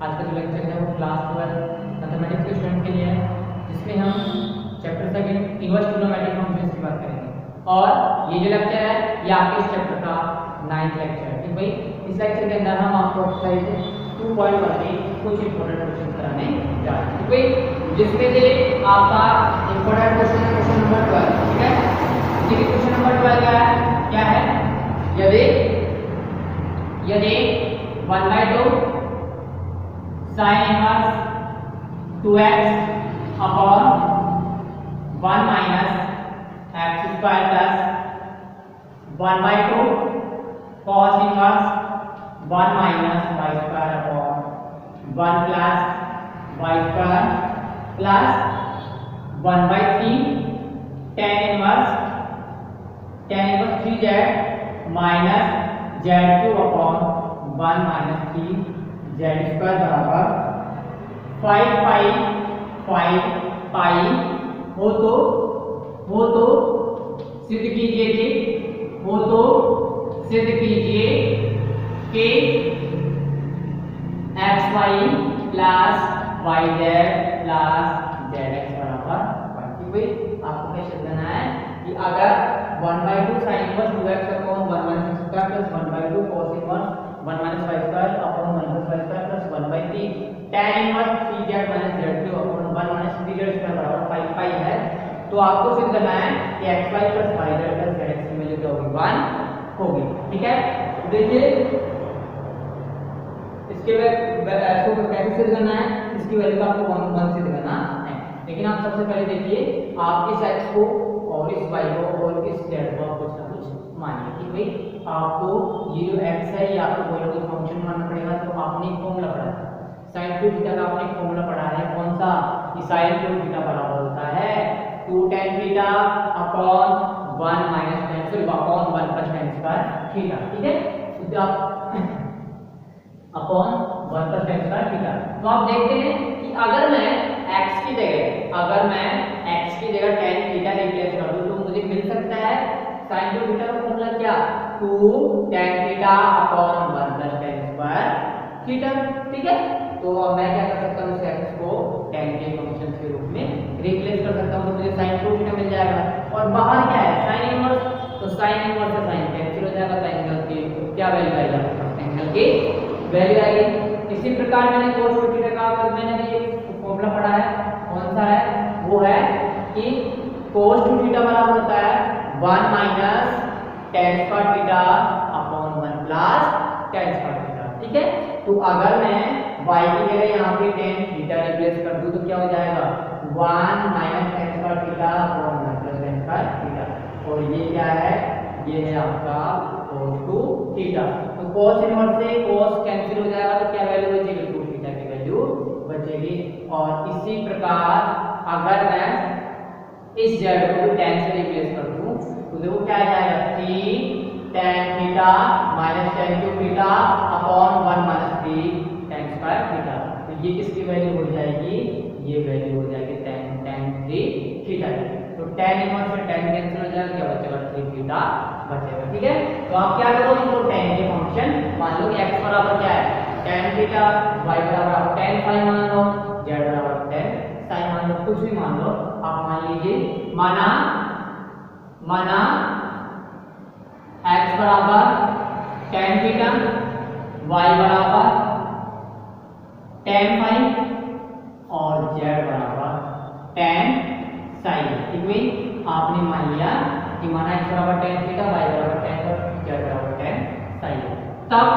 आज का जो लेक्चर है वो क्लास 12 मैथमेटिक्स के स्टूडेंट के लिए है, जिसमें हम chapter second inverse trigonometric functions की बात करेंगे। और ये जो लेक्चर है ये आपके इस चैप्टर का 9th लेक्चर है। ठीक भाई, इस लेक्चर के अंदर हम आपको एक्सरसाइज 2.1 में कुछ इंपॉर्टेंट क्वेश्चन कराने जा रहे हैं। ठीक भाई, जिसमें से आपका इंपॉर्टेंट क्वेश्चन है क्वेश्चन नंबर 12। ठीक है, देखिए क्वेश्चन नंबर 12 क्या है? यदि 1/2 sin inverse 2x upon 1 minus x square plus 1/2 cos inverse 1 minus y square upon 1 plus y square plus 1/3 tan inverse 3z minus z2 upon 1 minus 3 z square बराबर 5 पाई हो तो सिद्ध कीजिए कि xy plus yz plus zx बराबर 1। भाई आपको क्या सिद्ध करना है कि अगर 1/2 sin inverse 2x upon 1 minus x square plus 1/2 cos inverse 1 minus y square upon 1 plus y square plus 1/3 tan inverse 3z minus z2 upon 1 minus 3z square बराबर 5 पाई है, तो आपको सिद्ध करना है कि xy plus yz plus zx की value क्या होगी? 1 होगी। ठीक है, देखिए इसके इसको कैसे सिद्ध करना है, इसकी वैल्यू का आपको 1 सिद्ध करना है। लेकिन आप सबसे पहले देखिए आप इस x को और इस y को और इस z को कुछ ना कुछ मानिए। ठीक भाई, आपको ये जो x है ये आपको कोई ना कोई फंक्शन मानना पड़ेगा। तो आपने एक फॉर्मूला पढ़ा है sin टू थीटा का, आपने एक फॉर्मूला पढ़ा है कौन सा? कि sin टू थीटा बराबर होता है 2 tan theta upon 1 minus tan sorry upon 1 plus tan square theta. ठीक है, तो आप upon 1 plus tan square theta. तो आप देखते हैं कि अगर मैं x की जगह tan थीटा रिप्लेस कर दूं तो मुझे मिल सकता है sin टू थीटा का फॉर्मूला क्या? 2 tan theta upon 1 plus tan square theta. ठीक है, तो अब मैं क्या कर सकता हूँ, इस x को tan के फंक्शन के रूप में रिप्लेस कर सकता हूँ, तो मुझे sin टू थीटा मिल जाएगा। और बाहर क्या है? sin इनवर्स, तो sin इनवर्स से sin कैंसिल हो जाएगा, तो एंगल की क्या वैल्यू आएगी? एंगल की वैल्यू आएगी। इसी प्रकार मैंने cos टू थीटा का मैंने भी एक फॉर्मूला पढ़ा है, कौन सा है? वो है कि cos टू थीटा बराबर होता है 1 minus tan square theta upon 1 plus tan square theta. ठीक है, तो अगर मैं y की जगह यहाँ पे tan थीटा रिप्लेस कर दूं तो क्या हो जाएगा? 1 minus tan square theta upon 1 plus tan square theta. और ये क्या है? ये है आपका cos टू थीटा। तो cos इनवर्स से cos कैंसिल हो जाएगा, तो क्या वैल्यू बचेगी? 2 थीटा की वैल्यू बचेगी। और इसी प्रकार अगर मैं इस z को tan से रिप्लेस कर दूं तो देखो क्या आ जाएगा? 3 tan theta minus tan cube theta upon 1 minus 3 tan square theta. तो ये किसकी वैल्यू हो जाएगी? ये वैल्यू हो जाएगी tan 3 थीटा की। तो tan इनवर्स में tan कैंसिल हो जाएगा, क्या बचेगा? 3 थीटा बचेगा। ठीक है, तो आप क्या करो, इनको tan के फंक्शन मान लो कि x बराबर क्या है? tan थीटा, y बराबर आप tan फाई मान लो, z बराबर tan साइन मान लो, कुछ भी मान लो आप मान लीजिए। माना x बराबर tan थीटा, y बराबर tan फाई और z बराबर tan साइन। ठीक है, आपने मान लिया कि माना x बराबर tan थीटा, y बराबर tan और z बराबर tan साइन। तब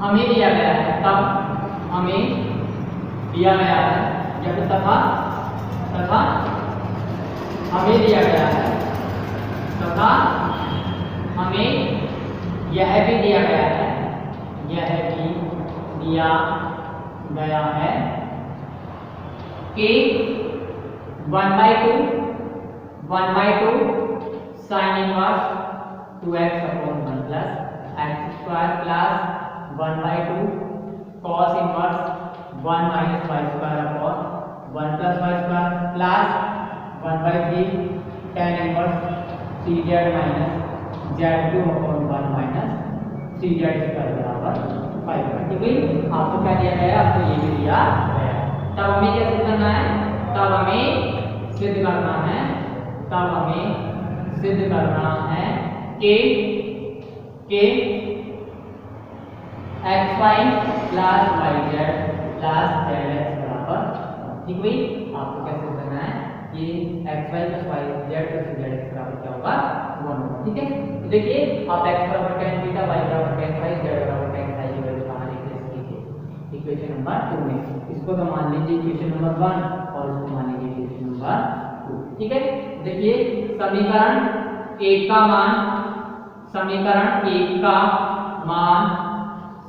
हमें दिया गया है, या फिर तथा हमें दिया गया है, तथा हमें यह भी दिया गया है कि 1/2 sin inverse 2x upon 1 plus x square plus 1/2 cos inverse 1 minus y square upon 1 plus y square plus 1/3 tan inverse 3z minus z2 upon 1 minus 3z square बराबर 5। ठीक है, आपको क्या दिया गया है, आपको ये भी दिया गया है। तब हमें क्या सिद्ध करना है, तब हमें सिद्ध करना है कि xy plus yz plus zx बराबर, ठीक है, आपको क्या सिद्ध करना है, ये xy plus yz plus zx बराबर क्या होगा, 1 होगा। ठीक है, तो देखिए आप x बराबर tan थीटा, y बराबर tan phi, z बराबर tan psi की वैल्यू कहां रिप्लेस कीजिए, इक्वेशन नंबर 2 में। इसको तो मान लीजिए इक्वेशन नंबर 1 और इसको मान लीजिए इक्वेशन नंबर 2। ठीक है, देखिए समीकरण 1 का मान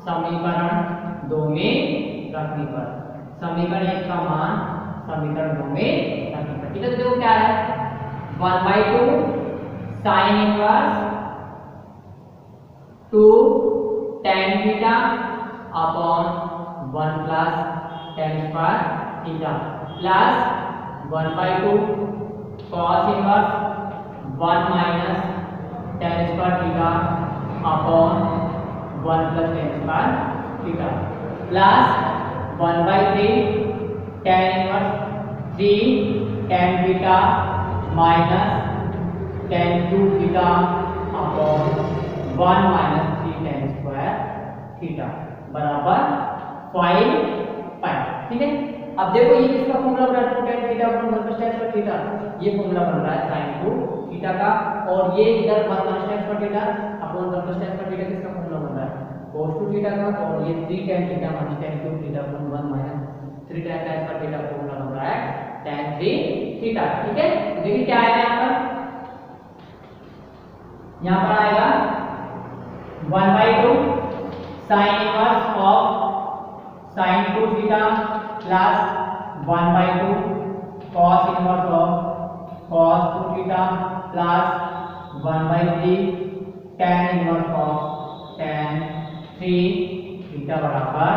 समीकरण 2 में रखने पर, समीकरण 1 का मान समीकरण 2 में रखने पर, ठीक है, तो देखो क्या है, 1/2 sin inverse 2 tan theta upon 1 plus tan square theta plus 1/2 cos inverse 1 minus tan square theta upon 1 plus tan square theta plus 1/3 tan inverse 3 tan theta minus tan cube theta upon 1 minus 3 tan square theta बराबर 5 पाई। ठीक है, अब देखो ये किसका formula बन रहा है, tan theta upon 1 plus tan square theta, ये फॉर्मूला बन रहा है sin क्यूब थीटा का, और ये इधर 1 minus tan square theta upon 1 plus tan square theta किसका फॉर्मूला बन रहा है, cos 2 थीटा का, और ये 3 tan theta minus tan cube theta upon 1 minus 3 tan square theta formula बन रहा है tan 3 थीटा। ठीक है, तो देखिए क्या आएगा यहाँ पर आएगा 1/2 sin inverse of sin 2 theta plus 1/2 cos inverse of cos 2 theta plus 1/3 tan inverse of tan 3 theta बराबर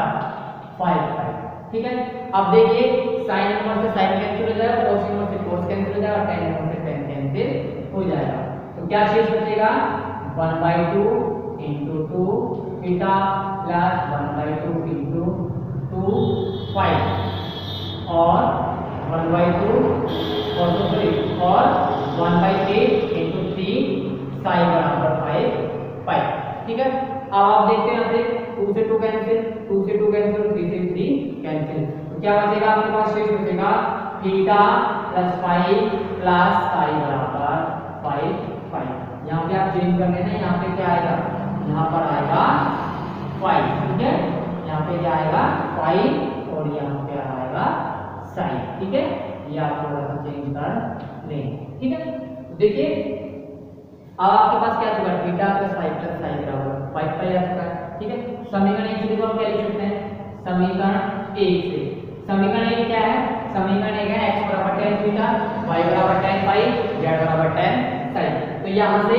5 पाई। ठीक है, अब देखिए sin इनवर्स से sin कैंसिल हो जाएगा, cos इनवर्स से cos कैंसिल हो जाएगा, tan इनवर्स से tan कैंसिल हो जाएगा, तो क्या शेष बचेगा, 1/2 into 2 थीटा प्लस 1/2 into 2 5 और 1/2 और 1/3 into 3 साई बराबर 5 पाई। ठीक है, अब आप देखते हैं यहाँ से 2 से 2 कैंसिल, 2 से 2 कैंसिल, 3 से 3 कैंसिल, तो क्या बचेगा आपके पास, शेष बचेगा थीटा प्लस 5 प्लस साई बराबर 5 पाई। यहाँ पे आप चेंज कर लेना, यहाँ पे क्या आएगा, यहाँ पर आएगा 5। ठीक है, यहाँ पे क्या आएगा 5 और यहाँ पे आएगा साइन। ठीक है, ये आप थोड़ा सा चेंज कर लेंगे। ठीक है, तो देखिए अब आपके पास क्या होगा, थीटा प्लस 5 प्लस साइन बराबर 5 पाई आ चुका है। ठीक है, समीकरण 1 से देखो हम क्या लिख सकते हैं, समीकरण 1 से, समीकरण 1 क्या है, समीकरण 1 है x बराबर tan थीटा, y बराबर tan phi, z बराबर tan psi। तो यहाँ से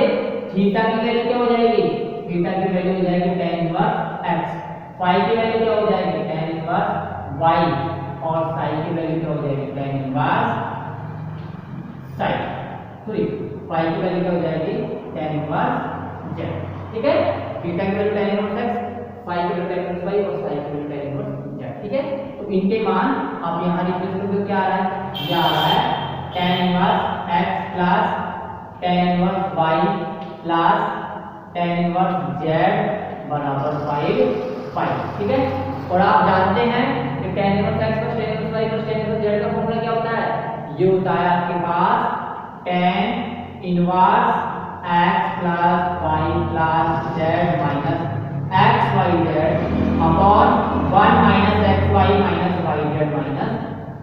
थीटा की वैल्यू क्या हो जाएगी, थीटा की वैल्यू हो जाएगी tan इनवर्स x, phi की वैल्यू क्या हो जाएगी tan इनवर्स y, और psi की वैल्यू क्या हो जाएगी tan inverse psi, sorry phi की वैल्यू क्या हो जाएगी tan इनवर्स z। ठीक है, थीटा की value tan inverse x, phi की वैल्यू tan इनवर्स y और psi की वैल्यू tan इनवर्स z। ठीक है, तो इनके मान आप यहाँ रिप्लेस कर दो, क्या आ रहा है, ये आ रहा है tan inverse x plus tan inverse y plus tan inverse z बराबर 5 पाई। ठीक है, और आप जानते हैं कि tan inverse x plus tan inverse y plus tan inverse z का फॉर्मूला क्या होता है, ये होता है आपके पास tan inverse x plus y plus z minus x y z upon 1 minus x y minus y z minus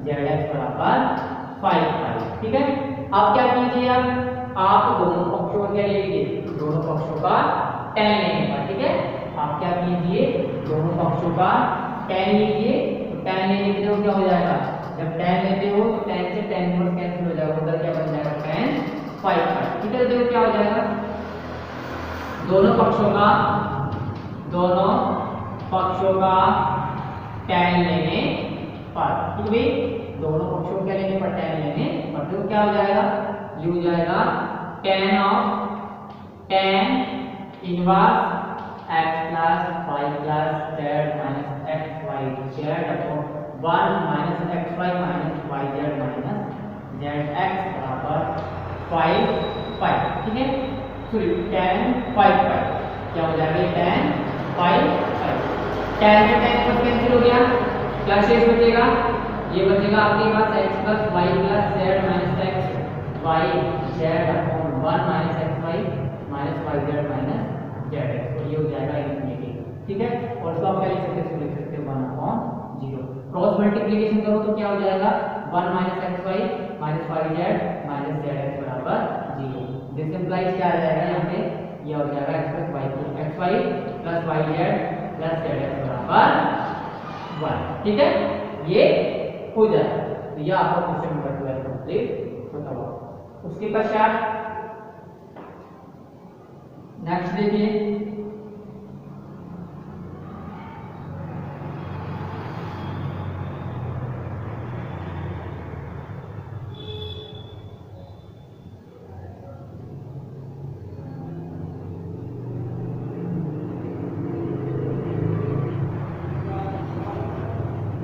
z x बराबर 5 पाई। ठीक है, अब क्या कीजिए, आप दोनों पक्षों का क्या ले लीजिए, दोनों पक्षों का tan लेने का। ठीक है, आप क्या कीजिए, दोनों पक्षों का tan लीजिए, तो tan लेने के लिए क्या हो जाएगा, जब tan लेते हो तो tan से tan इनवर्स कैंसिल हो जाएगा, उधर क्या बन जाएगा tan 5 पाई। ठीक है, देखो क्या हो जाएगा, दोनों पक्षों का tan लेने पर, ठीक है, दोनों पक्षों के लेने पर tan लेने पर, तो क्या हो जाएगा, ये हो जाएगा tan of tan inverse x plus y plus z minus x y z upon 1 minus x y minus y z minus z x बराबर 5 5, ठीक है। सॉरी tan 5 5 क्या हो जाएगा, tan 5 5, tan से tan पर कैंसिल हो गया, क्या शेष बचेगा, ये बचेगा आपके पास x plus y plus z minus x y z upon 1 minus x y minus y z minus z x, तो ये हो जाएगा इनफिनिटी, ठीक है। और इसको आप क्या लिख सकते हैं, लिख सकते हैं 1 अपॉन 0। क्रॉस मल्टीप्लिकेशन करो तो क्या हो जाएगा, 1 minus x y minus y z minus z x बराबर 0। दिस इंप्लाइज क्या आ जाएगा यहाँ पे, ये हो जाएगा x plus y x y plus y z plus z x बराबर 1, ठीक है। ये हो जाएगा, तो ये आपका क्वेश्चन नंबर 12 कंप्लीट होता हुआ। उसके पश्चात नेक्स्ट देखिए,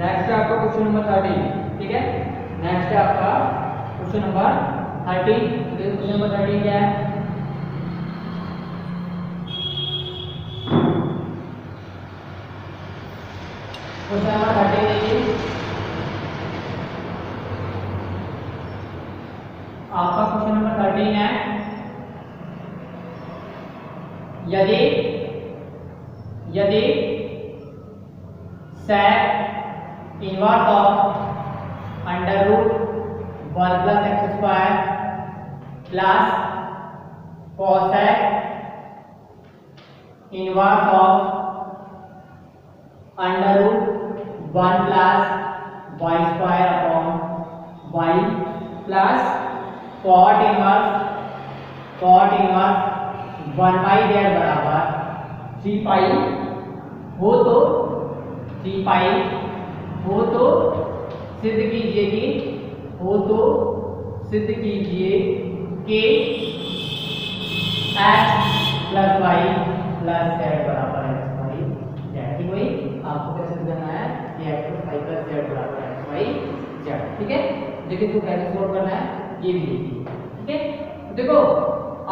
नेक्स्ट है आपका क्वेश्चन नंबर 13, ठीक है। नेक्स्ट है आपका क्वेश्चन नंबर 13। क्वेश्चन नंबर 13 क्या है, क्वेश्चन नंबर 13 देखिए, आपका क्वेश्चन नंबर 13 है, यदि यदि sec inverse of under root 1 plus x square plus cosec inverse of under root 1 plus y square upon y plus cot inverse 1 by z बराबर 3 pi हो तो सिद्ध कीजिए कि x plus y plus z बराबर एक्स वाई जेड, ठीक है। आपको कैसे सिद्ध करना है कि x plus y plus z बराबर एक्स वाई जेड, ठीक है। देखिए इसको कैसे सोल्व करना है ये भी देखिए, ठीक है। देखो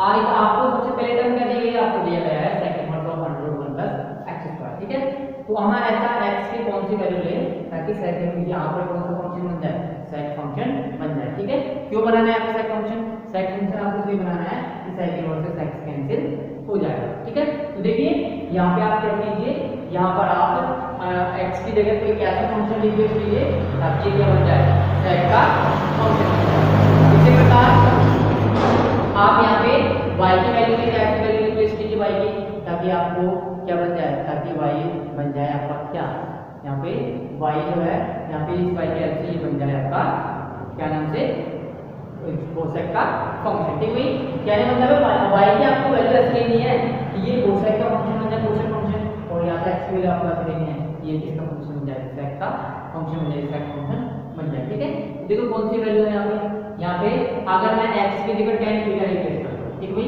आज आपको सबसे पहले टर्म क्या दी गई है, आपको दिया गया है sec inverse of under root 1 plus x square, ठीक है। तो हमें ऐसा x की कौन सी वैल्यू ले ताकि sec यहाँ पर कौन सा फंक्शन बन जाए, sec फंक्शन बन जाए, ठीक है। क्यों बनाना है आपको sec फंक्शन, आपको इसलिए बनाना है कि sec इनवर्स से sec कैंसिल हो जाएगा, ठीक है। तो देखिए यहाँ पे आप क्या कीजिए, यहाँ पर आप x की जगह पे कैसा फंक्शन लिख लीजिए ताकि क्या बन जाए, sec का फंक्शन। इसी प्रकार आप यहाँ पे y की वैल्यू में क्या की वैल्यू रिप्लेस कीजिए y की, ताकि आपको क्या बन जाए, ताकि y बन जाए आपका क्या, यहाँ पे y जो है यहाँ पे इस y के हेल्प से ये बन जाए आपका क्या नाम से, cosec का फंक्शन, ठीक है। क्या मतलब है y की आपको वैल्यू ऐसे लेनी है कि ये cosec का फंक्शन बन जाए, cosec फंक्शन, और यहाँ पे x की वैल्यू आपको ऐसे लेनी है ये किसका फंक्शन बन जाए, sec का फंक्शन बन जाए, sec फंक्शन बन जाए, ठीक है। देखो कौन सी वैल्यू है यहाँ पे अगर मैं x की जगह tan थीटा रिप्लेस कर दूं, ठीक है,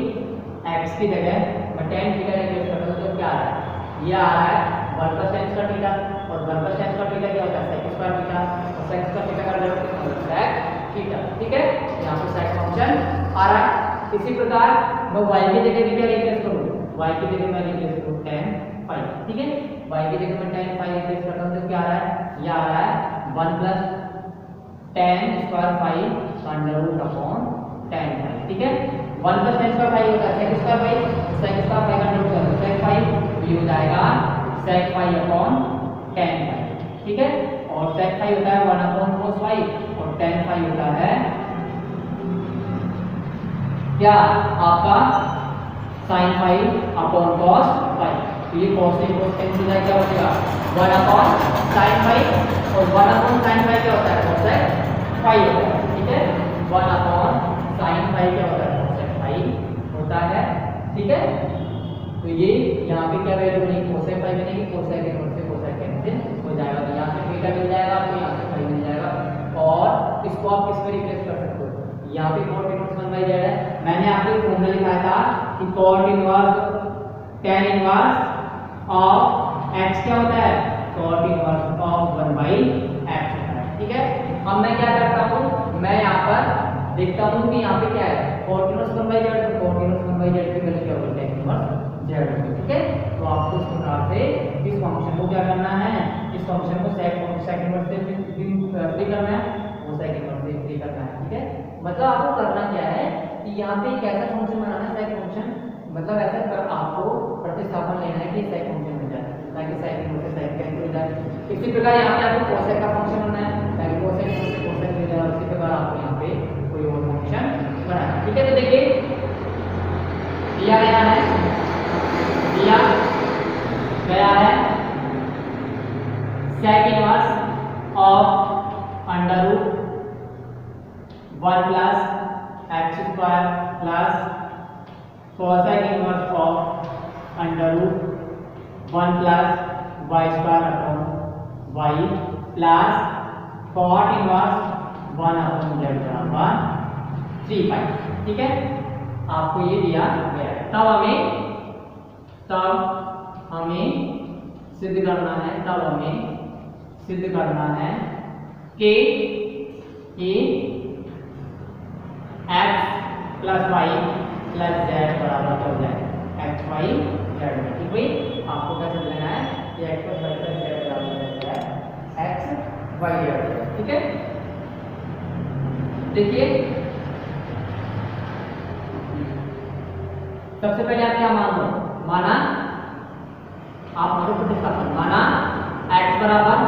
x की जगह मैं tan थीटा रिप्लेस कर दूं तो क्या आ रहा है, ये आ रहा है 1 प्लस tan स्क्वायर थीटा, और 1 प्लस tan स्क्वायर थीटा क्या होता है, sec स्क्वायर थीटा, और sec स्क्वायर थीटा का डेरिवेटिव कितना होता है, sec थीटा, ठीक है। यहाँ पे sec फंक्शन आ रहा है। इसी प्रकार मैं y की जगह क्या रिप्लेस करूँ, y की जगह मैं रिप्लेस करूँ tan phi, ठीक है। y की जगह मैं tan phi रिप्लेस करता हूँ तो क्या आ रहा है, ये आ रहा है 1 plus tan square phi under root upon tan phi, ठीक है। 1 प्लस tan स्क्वायर phi होता है sec स्क्वायर phi का अंडर रूट है sec phi, ये हो जाएगा sec phi upon tan phi, ठीक है। और sec phi होता है 1 अपॉन cos phi, और tan phi होता है क्या आपका sin phi upon cos phi। तो ये cos से cos कैंसिल है, क्या हो जाएगा 1 अपॉन sin phi, और 1 अपॉन sin phi क्या होता है, cosec phi होता है, ठीक है। 1 अपॉन sin phi क्या होता है, cosec phi होता है, ठीक है। तो ये यहाँ पे क्या वैल्यू बनेगी, cosec phi बनेगी, cosec इनवर्स से cosec कैंसिल हो जाएगा, तो यहाँ से थीटा मिल जाएगा, तो यहाँ से phi मिल जाएगा, और इसको आप किस में रिप्लेस कर सकते हो, यहाँ पे cot inverse one by Z है। मैंने आपको एक फॉर्मूला लिखाया था कि cot inverse tan inverse of x क्या होता है, cot inverse of 1 by x होता है। ठीक है, अब मैं क्या करता हूँ, मैं यहाँ पर देखता हूँ कि यहाँ पे क्या है, cot इनवर्स 1 बाई जेड, तो cot इनवर्स 1 बाई जेड की वैल्यू क्या होगी, tan इनवर्स जेड होगी। ठीक है, तो आपको इस प्रकार से इस फंक्शन को क्या करना है, इस फंक्शन को sec इनवर्स से फ्री करना है, वो sec इनवर्स से फ्री करना है। ठीक है, मतलब आपको करना क्या है कि यहाँ पे एक ऐसा फंक्शन बनाना है sec फंक्शन, मतलब ऐसा कर आपको प्रतिस्थापन लेना है कि sec फंक्शन मिल जाए ताकि sec इनवर्स से sec कैंसिल हो जाए। इसी प्रकार यहाँ पे आपको cosec का फंक्शन बनाना है ताकि cosec इनवर्स से cosec मिल जाए, और इसी प्रकार आपको यहाँ पे कोई और फंक्शन बनाना है। ठीक है, तो देखिए दिया गया है sec inverse of under root 1 plus x square plus cosec inverse of under root 1 plus y square upon y plus cot inverse 1 upon z बराबर 3 पाई। ठीक है, आपको ये दिया गया है। तब हमें सिद्ध करना है कि x plus y plus z बराबर क्या हो जाए, एक्स वाई जेड में। ठीक भाई, आपको क्या समझ लेना है कि x plus y plus z बराबर हो जाए एक्स वाई जेड। ठीक है, देखिए सबसे पहले आप क्या मान लो, माना आप मानो प्रतिस्थापन, माना x बराबर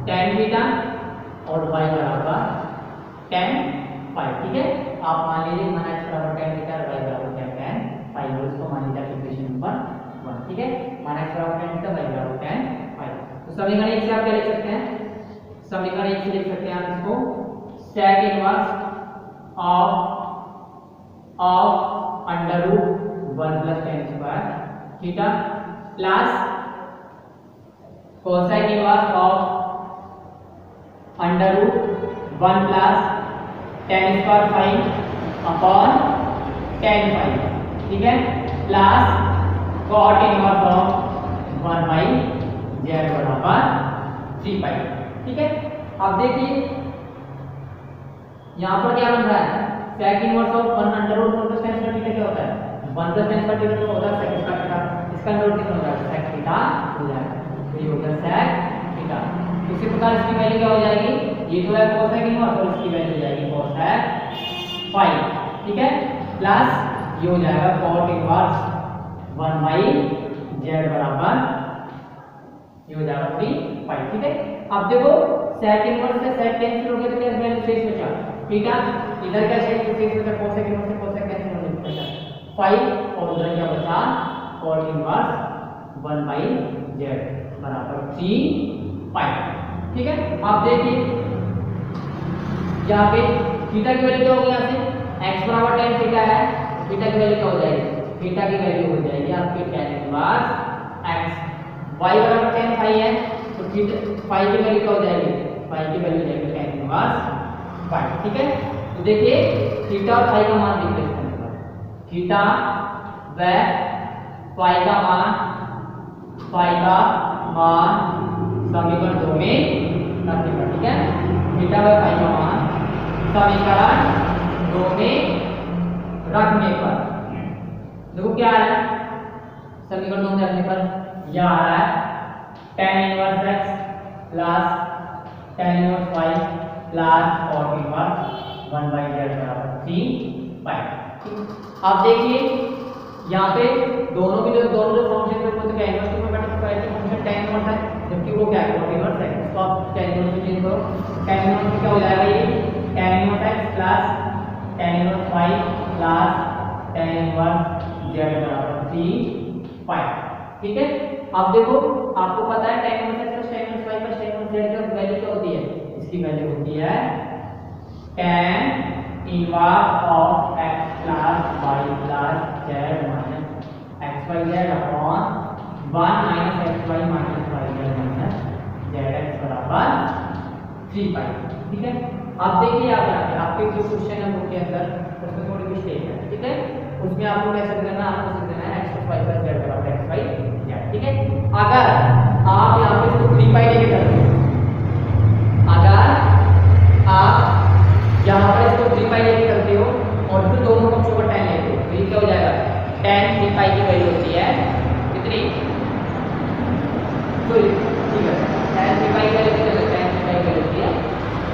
tan थीटा और y बराबर tan फाई। ठीक है, आप मान लीजिए माना x बराबर tan थीटा और y बराबर tan फाई, और इसको मान लीजिए इक्वेशन नंबर 1। ठीक है, माना x बराबर tan थीटा y बराबर tan फाई। तो समीकरण 1 से आप क्या लिख सकते हैं, समीकरण 1 से लिख सकते हैं आप इसको sec inverse of under root 1 plus tan square theta plus cosec inverse of under root 1 plus tan square phi upon tan phi. ठीक है, plus cot inverse of 1 by z बराबर 3 पाई। ठीक है, अब देखिए यहाँ पर क्या बन रहा है, sec inverse of 1 under root 1 plus tan square theta क्या होता है, 1 प्लस tan स्क्वायर थीटा होता है sec स्क्वायर थीटा, इसका अंडर रूट कितना हो जाएगा, sec थीटा हो जाएगा, तो ये होगा sec थीटा। इसी प्रकार इसकी वैल्यू क्या हो जाएगी, ये तो है cosec इनवर्स और इसकी वैल्यू हो जाएगी cosec फाई। ठीक है, प्लस ये हो जाएगा cot इनवर्स 1 बाई z बराबर ये हो जाएगा 3 पाई। ठीक है, अब देखो sec इनवर्स से sec कैंसिल हो गया तो क्या वैल्यू शेष बचा, ठीक है, इधर क्या शेष बचा, cosec इनवर्स से cosec कैंसिल हो गया फाई, और उधर क्या बचा cot इनवर्स 1 बाई z बराबर 3 पाई। ठीक है, आप देखिए यहाँ पे थीटा की वैल्यू क्या होगी, यहाँ से x बराबर tan थीटा है, थीटा की वैल्यू क्या हो जाएगी, थीटा की वैल्यू हो जाएगी आपकी tan इनवर्स x, y बराबर tan फाई है, तो थीटा फाई की वैल्यू क्या हो जाएगी, फाई की वैल्यू हो जाएगी tan इनवर्स फाई। ठीक है, तो देखिए थीटा और फाई का मान रिप्लेस करने पर थीटा व फाई का मान समीकरण 2 में रखने पर। ठीक है, थीटा व फाई का मान समीकरण 2 में रखने पर देखो क्या आ रहा है, समीकरण 2 में रखने पर यह आ रहा है tan inverse x plus tan inverse phi plus cot inverse 1 by z बराबर 3 पाई। आप देखिए यहाँ पे दोनों जो फंक्शन थे वो तो क्या इनवर्स मैथमेटिक्स का एक फंक्शन tan इनवर्स है, जबकि वो क्या है cot इनवर्स है। इसको आप tan इनवर्स में चेंज करो, tan इनवर्स में क्या हो जाएगा, ये tan inverse x plus tan inverse y plus tan inverse z बराबर 3 पाई। ठीक है, अब देखो आपको पता है tan inverse x plus tan inverse y plus tan inverse z की वैल्यू क्या होती है, इसकी वैल्यू होती है tan inverse of x plus y plus z minus xyz upon 1 minus xy minus yz minus zx बराबर 3 पाई। ठीक है, आप देखिए यहाँ पे आपके जो क्वेश्चन है वो के अंदर उसमें थोड़ी मिस्टेक है, ठीक है। उसमें आपको कैसे करना है, आपको सीखना है x + y + z बराबर x y z, ठीक है। अगर आप यहाँ पे इसको 3 पाई लेके चलते हो, अगर आप यहाँ पर इसको 3 पाई लेके चलते हो और फिर दोनों पक्षों पर tan लेते हो, तो ये क्या हो जाएगा, tan 3 पाई की वैल्यू होती है कितनी, तो ठीक है, tan 3 पाई की वैल्यू कितनी है, tan 3 पाई की वैल्यू होती है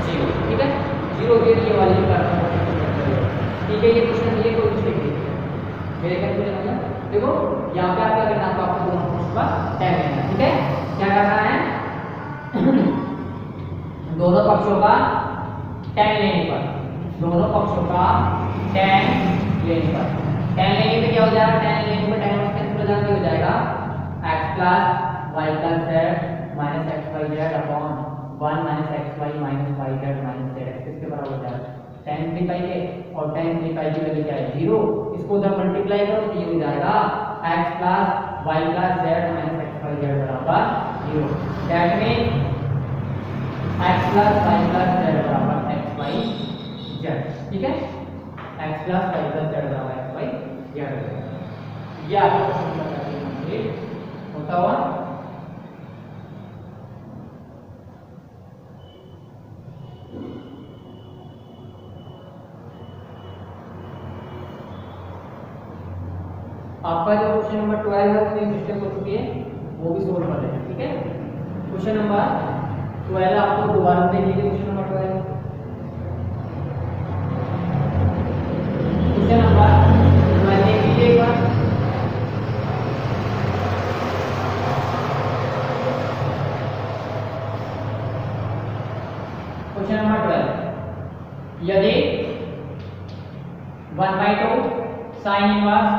0, ठीक है। 0 के लिए वाली जो करना है, ठीक है। ये क्वेश्चन ये कोई मिस्टेक नहीं है मेरे कैलकुलेशन में। देखो यहाँ पे आप क्या करना है, आपको दोनों पक्षों का tan लेना है, ठीक है। क्या करना है, दोनों पक्षों का tan लेने पर, दोनों पक्षों का tan लेने पर, tan लेने पे क्या हो जाएगा, tan लेने पर tan और कैंसिल हो जाएगा, हो जाएगा x + y + z - xyz upon 1 - xy - yz - zx किसके बराबर हो जाएगा, tan 3 पाई के, और tan 3 पाई की वैल्यू क्या है 0, इसको उधर मल्टीप्लाई करो तो ये हो जाएगा x + y + z - xyz बराबर 0। That means x + y + z बराबर xyz, ठीक है। x + y + z बराबर xyz, ये आपका क्वेश्चन होता हुआ। आपका जो क्वेश्चन नंबर 12 है उसमें मिस्टेक हो चुकी है, वो भी सोल्व कर लेना, ठीक है। क्वेश्चन नंबर 12 आपको दोबारा देख लीजिए, क्वेश्चन नंबर 12, क्वेश्चन नंबर 12 देख लीजिए एक बार। क्वेश्चन नंबर 12, यदि 1/2 sin inverse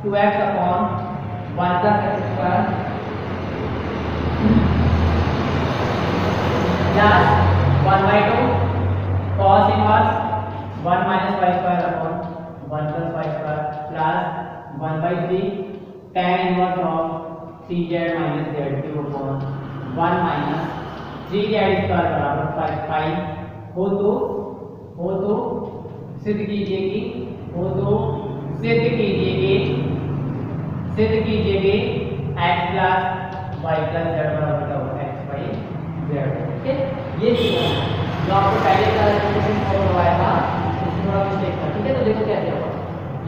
2x upon 1 + x square plus 1/2 cos inverse 1 - y square upon 1 + y square plus 1/3 tan inverse of 3z - z³ upon 1 - 3z square बराबर 5 हो तो सिद्ध कीजिए कि सिद्ध कीजिए कि x + y + z बराबर क्या होगा, xyz, ठीक है। ये जो आपको पहले का क्वेश्चन सॉल्व करवाया था उसमें थोड़ा मिस्टेक था, ठीक है। तो देखो कैसे होगा,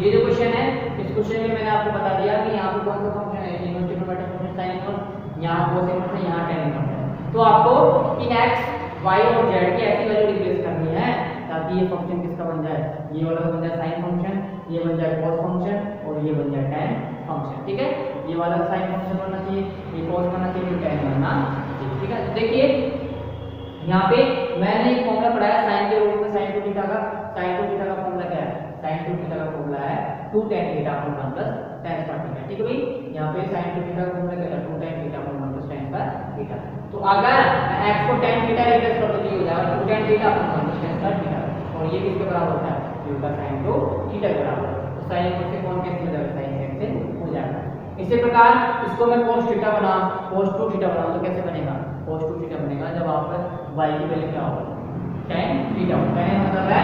ये जो क्वेश्चन है, इस क्वेश्चन में मैंने आपको बता दिया कि यहाँ पे कौन सा फंक्शन है, inverse trigonometric function sin inverse, यहाँ cos इनवर्स है, यहाँ tan इनवर्स है। तो आपको इन x y और z की ऐसी वैल्यू रिप्लेस करनी है ताकि ये फंक्शन किसका बन जाए, ये वाला बन जाए sin फंक्शन, ये बन जाए cos फंक्शन और ये बन जाए tan फंक्शन, ठीक है। ये वाला sin फंक्शन बनना चाहिए, ये cos बनना चाहिए, tan बनना चाहिए, ठीक है। तो देखिए यहाँ पे मैंने एक फॉर्मूला पढ़ाया sin के रूप में sin 2 थीटा का, sin 2 थीटा का फॉर्मूला क्या है, sin 2 थीटा का फॉर्मूला है 2 tan theta upon 1 + tan square theta, ठीक है भाई। यहाँ पे sin 2 थीटा का फॉर्मूला क्या है, 2 tan theta upon 1 + tan square theta. तो अगर x को tan थीटा रिप्लेस कर दो तो ये हो जाएगा 2 tan theta upon 1 + tan square theta, और ये किसके बराबर होता है, ये होगा sin 2 थीटा के बराबर। तो sin इनवर्स से कौन कैंसिल हो जाएगा, sin कैंसिल हो जाएगा। इसी प्रकार इसको मैं cos थीटा बनाऊं, cos 2 थीटा बनाऊं तो कैसे बनेगा, cos 2 थीटा बनेगा जब आप y की वैल्यू क्या होगा, tan थीटा होगा। tan मतलब है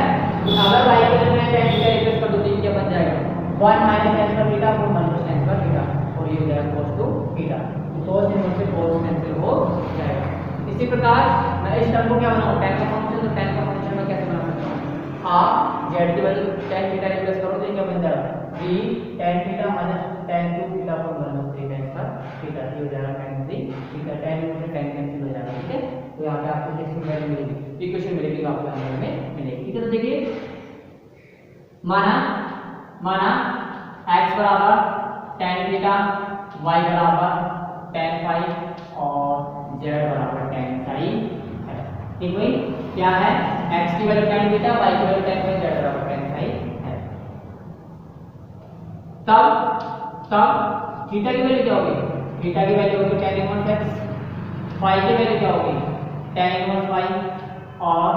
अगर y की वैल्यू में tan थीटा रिप्लेस कर दो तो ये क्या बन जाएगा, 1 - tan square theta upon 1 + tan square theta, और ये हो जाएगा cos 2 थीटा। तो cos इनवर्स से cos कैंसिल हो जाएगा। इसी प्रकार मैं इस टर्म को क्या बनाऊं, tan का फंक्शन, तो tan का फंक्शन मैं कैसे बना सकता हूं, आप z की वैल्यू tan थीटा रिप्लेस करो तो ये क्या बन जाएगा, 3 tan theta - tan 2 theta upon 1 + 3 tan square theta, ये हो जाएगा tan 3 थीटा, tan इनवर्स से tan कैंसिल हो जाएगा, ठीक है। तो यहाँ पे आपको किसकी वैल्यू मिलेगी, इक्वेशन मिलेगी जो आपको आंसर में मिलेगी, ठीक है। तो देखिए माना x बराबर tan थीटा, y बराबर tan फाई और z बराबर tan साई है, ठीक भाई। क्या है, x की वैल्यू tan थीटा, y की वैल्यू tan फाई, z बराबर tan साई है। तब थीटा की वैल्यू क्या होगी, थीटा की वैल्यू होगी tan इनवर्स x, फाई की वैल्यू क्या होगी tan इनवर्स y, और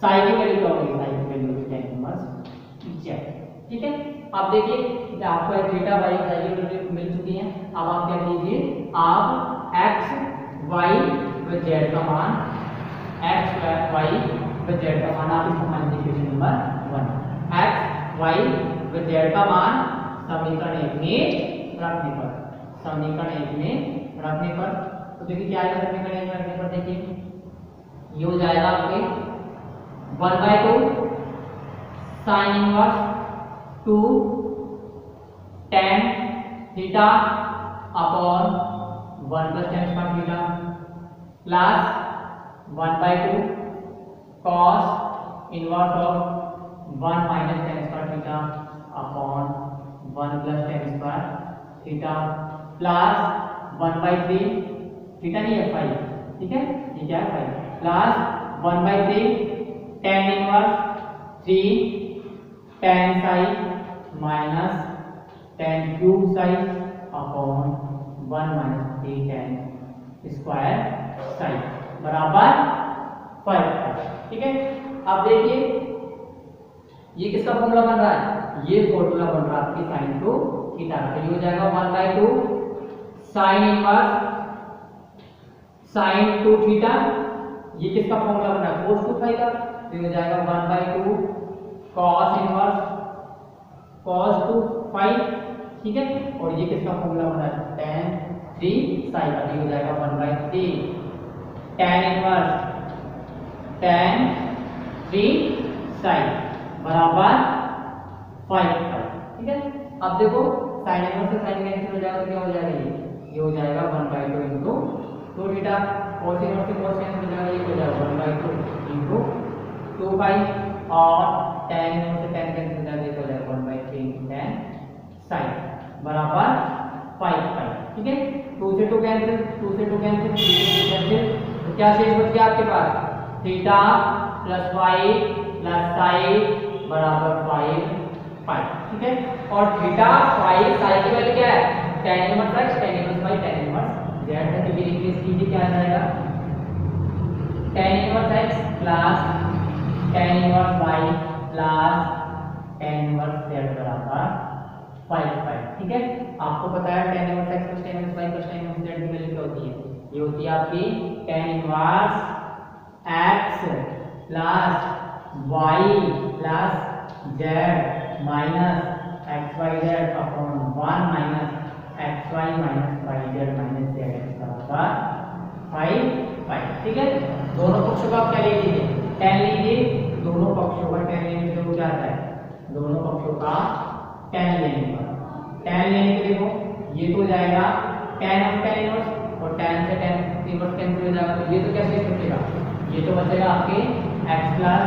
साई की वैल्यू क्या होगी, साई की वैल्यू होगी tan इनवर्स z, ठीक है। अब देखिए आपको थीटा y साई की वैल्यू मिल चुकी है। अब आप क्या कीजिए, आप x y व z का मान, x y व z का मान आप इसको मान लीजिए equation number 1। X y with z का मान समीकरण 1 में रखने पर, समीकरण 1 में रखने पर, तो देखिए क्या आएगा समीकरण 1 में रखने पर, देखिए ये हो जाएगा आपके 1/2 sine inverse 2 tan theta upon 1 plus tan square theta plus 1/2 cos inverse of 1 minus tan square theta upon 1 plus tan square theta plus 1/3 theta नहीं है फाई, ठीक है, ये क्या है phi, plus 1/3 tan inverse 3 tan psi minus tan cube psi upon 1 minus 3 tan square psi बराबर 5, ठीक है। अब देखिए ये किसका फॉर्मूला बन रहा है, ये फॉर्मूला बन रहा है आपकी साइन टू थीटा, तो ये हो जाएगा 1/2 sine inverse sine to theta, ये किसका फॉर्मूला बन रहा है cos टू फाई का, तो ये हो जाएगा 1/2 cos inverse cos two phi, ठीक है, और ये किसका फॉर्मूला बन रहा है tan 3 साई का, ये हो जाएगा 1/3 tan इनवर्स tan 3 साई बराबर 5, ठीक है। अब देखो साइन इनवर्स से साइन कैंसिल हो जाएगा तो क्या हो जाएगा, ये हो जाएगा 1/2 इनटू 2 थीटा, cos इनवर्स से cos कैंसिल हो जाएगा, ये हो जाएगा 1/2 इनटू 2 पाई, और tan इनवर्स से tan कैंसिल हो जाएगा, ये हो जाएगा 1/3 tan साइन बराबर 5, ठीक है। 2 से 2 कैंसिल, 2 से 2 कैंसिल, 3 से 2 कैंसिल, तो क्या शेष बच गया आपके पास, theta plus phi plus psi बराबर 5, ठीक है। और थीटा फाई साई की वैल्यू क्या है, tan inverse x tan inverse y tan inverse z है, तो ये रिप्लेस कीजिए, क्या आ जाएगा tan inverse x plus tan inverse y plus tan inverse z बराबर 5, ठीक है। आपको पता है tan inverse x plus tan inverse y plus tan inverse z की वैल्यू क्या होती है, ये होती है आपकी tan inverse x plus y plus z minus xyz upon 1 minus xy minus yz minus z बराबर 5, ठीक है। दोनों पक्षों का आप क्या ले लीजिए, tan लीजिए, दोनों पक्षों का tan लेने से क्या आता है, दोनों पक्षों का tan लेने पर, tan लेने के देखो ये तो हो जाएगा tan ऑफ tan इनवर्स, और tan से tan इनवर्स कैंसिल हो जाएगा, तो ये तो कैसे बचेगा, ये तो बचेगा आपके x plus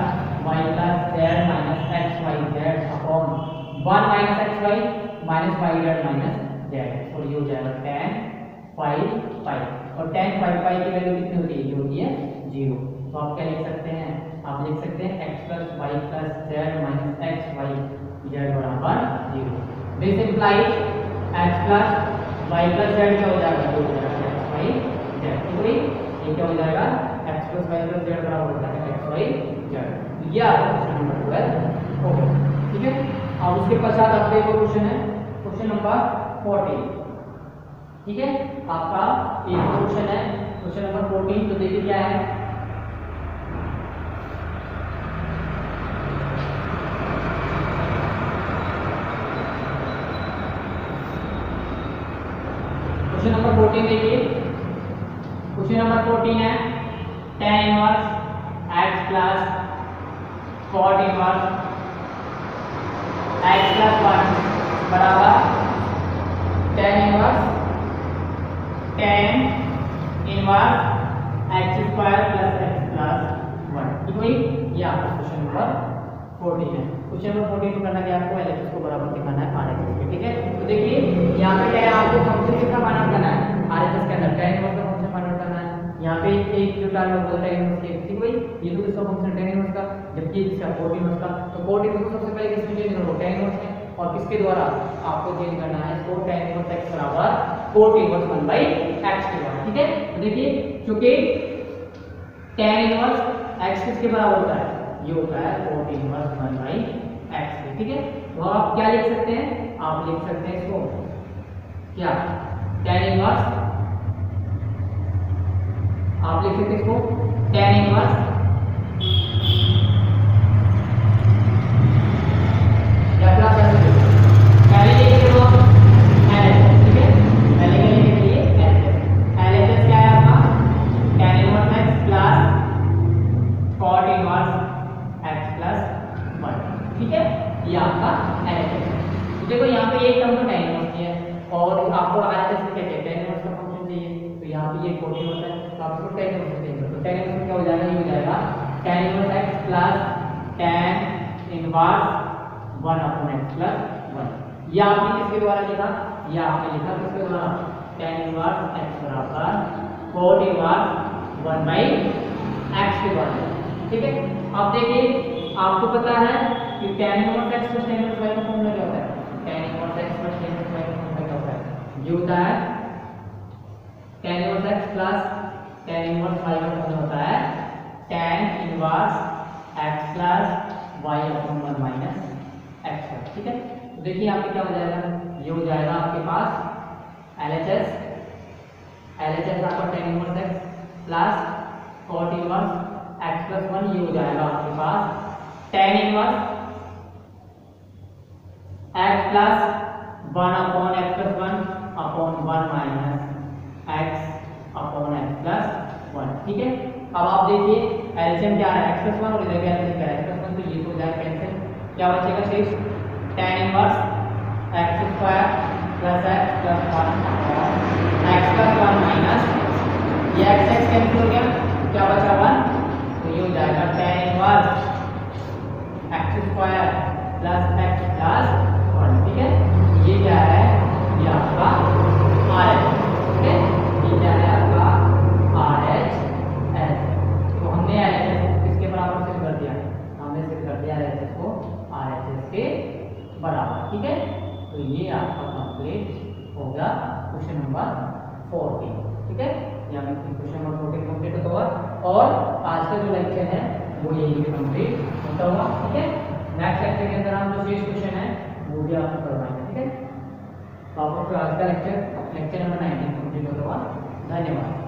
y plus z minus x y z upon 1 minus x y minus y z minus z, और ये हो जाएगा tan 5, और tan 5 की वैल्यू कितनी होती है, ये होती है 0, तो आप क्या लिख सकते हैं, आप लिख सकते हैं x plus y plus z minus x y z बराबर 0। This implies x plus y plus z क्या हो जाएगा, ये हो जाएगा x y z, ठीक है, ये क्या हो जाएगा x plus y plus z बराबर होता है x y z, ये आपका क्वेश्चन नंबर 12 हो गया, ठीक है। अब उसके पश्चात आपका एक क्वेश्चन है, क्वेश्चन नंबर 14, ठीक है, आपका एक क्वेश्चन है क्वेश्चन नंबर 14, तो देखिए क्या है, क्वेश्चन नंबर 14 देखिए, क्वेश्चन नंबर 14 है tan inverse x plus cot inverse x plus 1 बराबर tan inverse tan inverse x square plus x plus 1, ठीक है, ये आपका क्वेश्चन नंबर 14 है। क्वेश्चन नंबर 14 को करना क्या, आपको LHS को बराबर दिखाना है RHS के, ठीक है। तो देखिए यहाँ पे क्या है, आपको फंक्शन किसका फाइंड आउट करना है, RHS के अंदर tan इनवर्स का फंक्शन फाइंड आउट करना है, यहाँ पे एक जो टर्म है वो tan इनवर्स के, ठीक है, ये तो इसका फंक्शन tan इनवर्स का, जबकि इसका cot इनवर्स का, तो cot इनवर्स को सबसे पहले किसमें चेंज करो, tan इनवर्स में, और किसके द्वारा आपको चेंज करना है इसको, tan इनवर्स x बराबर cot इनवर्स 1/x के द्वारा, ठीक है। तो देखिए चूंकि tan इनवर्स x किसके बराबर होता है, ये होता है cot इनवर्स 1/x, ठीक है। तो आप क्या लिख सकते हैं, आप लिख सकते हैं इसको क्या, tan इनवर्स, आप लिख सकते हैं इसको tan इनवर्स LHS। देखो यहाँ पे एक टर्म तो tan इनवर्स की है और आपको RHS में क्या चाहिए, tan इनवर्स का फंक्शन चाहिए, तो यहाँ पे ये 40 होता है तो आपको tan इनवर्स चाहिए, तो tan इनवर्स क्या हो जाएगा, ये हो जाएगा tan inverse x plus tan inverse 1/x plus 1। ये आपने किसके द्वारा लिखा, ये आपने लिखा किसके द्वारा, tan इनवर्स x बराबर cot इनवर्स 1/x के द्वारा। ठीक है, अब देखिए आपको पता है कि tan inverse x plus tan inverse y का फॉर्मूला क्या होता है, tan inverse x plus tan inverse y का फॉर्मूला क्या होता है, ये होता है tan inverse x plus tan inverse y का फॉर्मूला होता है tan inverse x plus y upon 1 minus x। ठीक है, तो देखिए यहाँ पे क्या हो जाएगा, ये हो जाएगा आपके पास LHS आपका tan inverse x plus cot inverse x plus 1, ये हो जाएगा आपके पास tan inverse x plus 1 upon x plus 1 upon 1 minus x upon x plus 1। ठीक है, अब आप देखिए एलसीएम क्या है x प्लस 1 और इधर क्या है x प्लस 1, तो ये तो हो जाएगा कैंसिल, क्या बचेगा शेष tan inverse x square plus x plus 1 upon x plus 1 minus ये x कैंसिल हो गया, क्या बचा 1, तो ये हो जाएगा tan inverse x square plus x plus 1। ठीक है, ये क्या है, ये आपका RH। ठीक है, ये क्या है आपका RHS। तो हमने RHS किसके बराबर सेट कर दिया, हमने सेट कर दिया RHS को RHS के बराबर। ठीक है, तो ये आपका कंप्लीट हो गया क्वेश्चन नंबर 14। ठीक है, यहाँ में क्वेश्चन नंबर 14 कंप्लीट होता हुआ और आज का जो लेक्चर है वो यही कंप्लीट होता हुआ। ठीक है, नेक्स्ट लेक्चर के अंदर हम जो शेष क्वेश्चन है वो भी आपको करवाएंगे। ठीक है, तो आपको आज का लेक्चर नंबर 19 कंप्लीट होता हुआ। धन्यवाद।